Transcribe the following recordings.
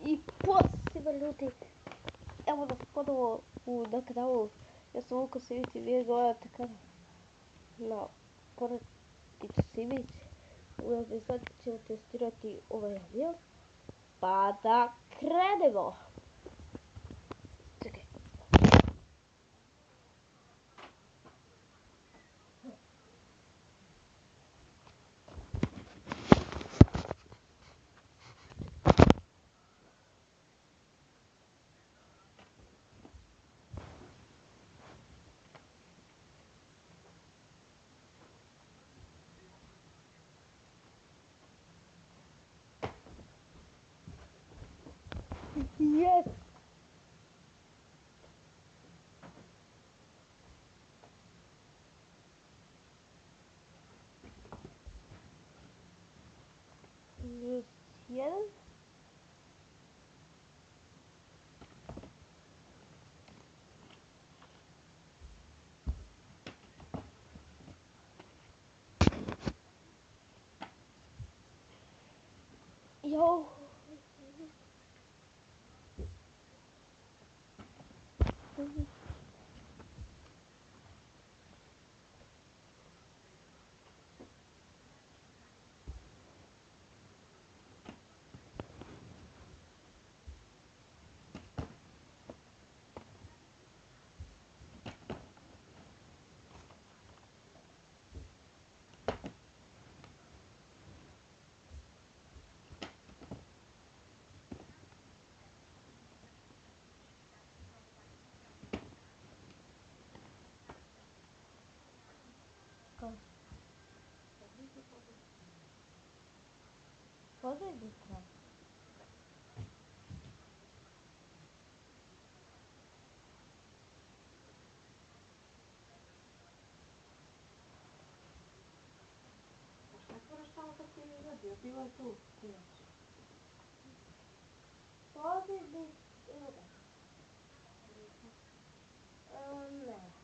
I poziva ljudi, evo nas ponovo na kanalu. Ja sam Luka Simić i vi gledate kanal na porodicu Simić. I sad ćemo testirati ovaj avion. Pa da krenemo! Čekaj. Yes! Plus 1. Jo! Pozadnji kraj. Kako moraš tamo kad ti je izvadio? Bilo je tu. Pozadnji kraj. Ne.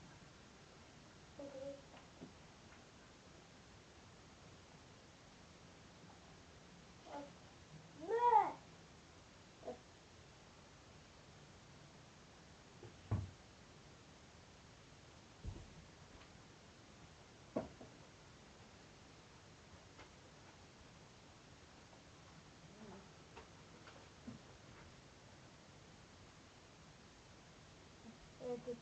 Edit.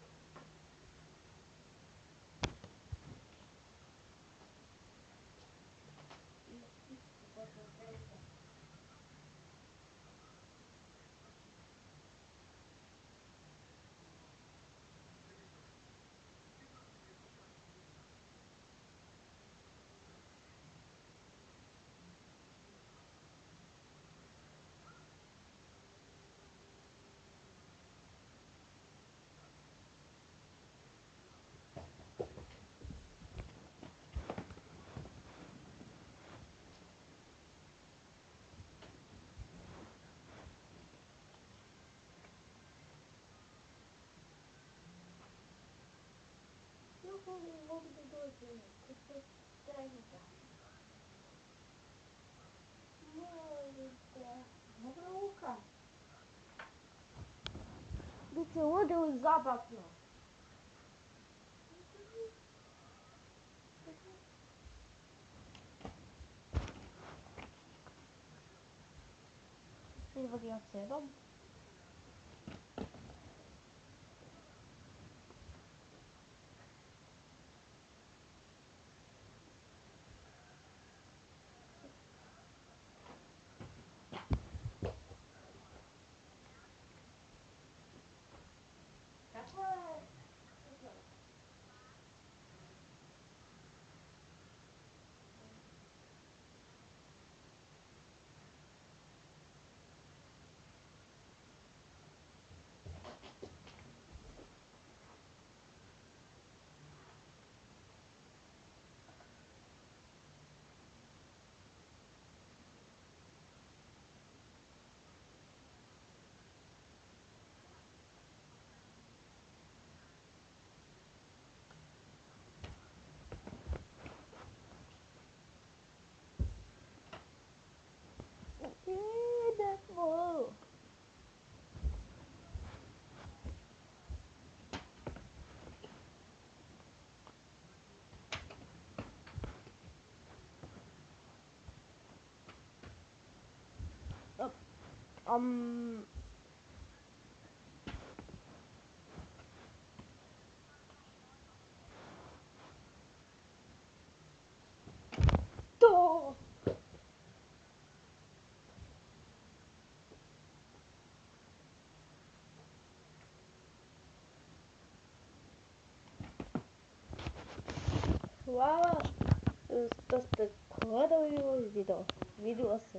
Mogu da dođem kod trenera. Možda. Dobro, Luka. Biće ludilo zabavno. Izvadio 7. Kako je? Um, to. Wow, das ist das der Video. Video ist,